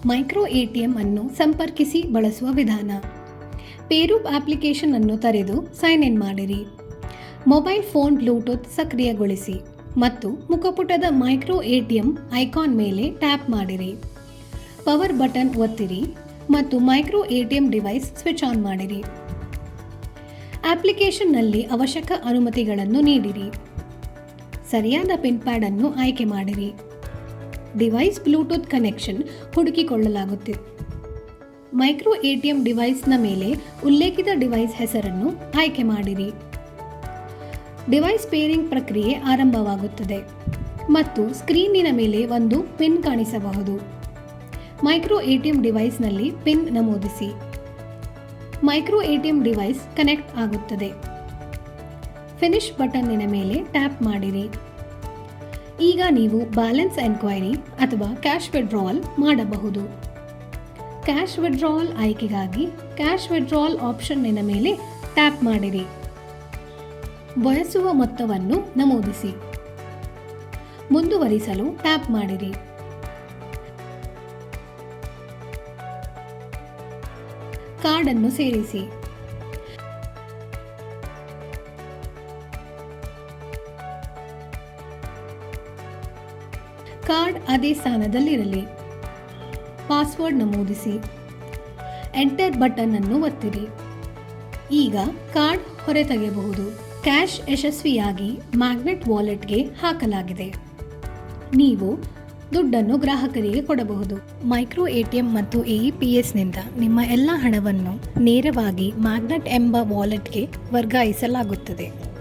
Micro ATM ಅನ್ನು ಸಂಪರ್ಕಿಸಿ ಬಳಸುವ ವಿಧಾನ. ಪೇರೂಪ್ ಅಪ್ಲಿಕೇಶನ್ ಅನ್ನು ತೆರೆದು ಸೈನ್ ಇನ್ ಮಾಡಿರಿ. ಮೊಬೈಲ್ ಫೋನ್ ಬ್ಲೂಟೂತ್ ಸಕ್ರಿಯಗೊಳಿಸಿ ಮತ್ತು ಮುಖಪುಟದ ಮೈಕ್ರೋ ಎಟಿಎಂ ಐಕಾನ್ ಮೇಲೆ ಟ್ಯಾಪ್ ಮಾಡಿರಿ. ಪವರ್ ಬಟನ್ ಒತ್ತಿರಿ ಮತ್ತು micro ATM device switch on ಮಾಡಿರಿ. ಅಪ್ಲಿಕೇಶನ್ನಲ್ಲಿ ಅವಶ್ಯಕ ಅನುಮತಿಗಳನ್ನು ನೀಡಿರಿ. ಸರಿಯಾದ ಪಿನ್ ಪ್ಯಾಡ್ ಅನ್ನು ಆಯ್ಕೆ ಮಾಡಿರಿ. ಡಿವೈಸ್ ಬ್ಲೂಟೂತ್ ಕನೆಕ್ಷನ್ ಹುಡುಕಿಕೊಳ್ಳಲಾಗುತ್ತಿದೆ. ಮೈಕ್ರೋ ಎಟಿಎಂ ಡಿವೈಸ್ನ ಮೇಲೆ ಉಲ್ಲೇಖಿತ ಡಿವೈಸ್ ಹೆಸರನ್ನು ಆಯ್ಕೆ ಮಾಡಿರಿ. ಡಿವೈಸ್ ಪೇರಿಂಗ್ ಪ್ರಕ್ರಿಯೆ ಆರಂಭವಾಗುತ್ತದೆ ಮತ್ತು ಸ್ಕ್ರೀನಿನ ಮೇಲೆ ಒಂದು ಪಿನ್ ಕಾಣಿಸಬಹುದು. ಮೈಕ್ರೋ ಎಟಿಎಂ ಡಿವೈಸ್ನಲ್ಲಿ ಪಿನ್ ನಮೂದಿಸಿ. ಮೈಕ್ರೋ ಎಟಿಎಂ ಡಿವೈಸ್ ಕನೆಕ್ಟ್ ಆಗುತ್ತದೆ. ಫಿನಿಶ್ ಬಟನ್ನಿನ ಮೇಲೆ ಟ್ಯಾಪ್ ಮಾಡಿರಿ. ಈಗ ನೀವು ಬ್ಯಾಲೆನ್ಸ್ ಎನ್ಕ್ವೈರಿ ಅಥವಾ ಕ್ಯಾಶ್ ವಿಡ್ರಾವಲ್ ಮಾಡಬಹುದು. ಕ್ಯಾಶ್ ವಿಡ್ರಾವಲ್ ಆಯ್ಕೆಗಾಗಿ ಕ್ಯಾಶ್ ವಿಡ್ರಾವಲ್ ಆಪ್ಷನ್ನಿನ ಮೇಲೆ ಟ್ಯಾಪ್ ಮಾಡಿರಿ. ಬಯಸುವ ಮೊತ್ತವನ್ನು ನಮೂದಿಸಿ. ಮುಂದುವರಿಸಲು ಟ್ಯಾಪ್ ಮಾಡಿರಿ. ಕಾರ್ಡ್ ಅನ್ನು ಸೇರಿಸಿ. ಕಾರ್ಡ್ ಅದೇ ಸ್ಥಾನದಲ್ಲಿರಲಿ. ಪಾಸ್ವರ್ಡ್ ನಮೂದಿಸಿ. ಎಂಟರ್ ಬಟನ್ ಅನ್ನು ಒತ್ತಿರಿ. ಈಗ ಕಾರ್ಡ್ ಹೊರತೆಗೆಯಬಹುದು. ಕ್ಯಾಶ್ ಯಶಸ್ವಿಯಾಗಿ ಮ್ಯಾಗ್ನೆಟ್ ವಾಲೆಟ್ಗೆ ಹಾಕಲಾಗಿದೆ. ನೀವು ದುಡ್ಡನ್ನು ಗ್ರಾಹಕರಿಗೆ ಕೊಡಬಹುದು. ಮೈಕ್ರೋ ಎಟಿಎಂ ಮತ್ತು ಎಇಪಿಎಸ್ನಿಂದ ನಿಮ್ಮ ಎಲ್ಲ ಹಣವನ್ನು ನೇರವಾಗಿ ಮ್ಯಾಗ್ನೆಟ್ ಎಂಬ ವಾಲೆಟ್ಗೆ ವರ್ಗಾಯಿಸಲಾಗುತ್ತದೆ.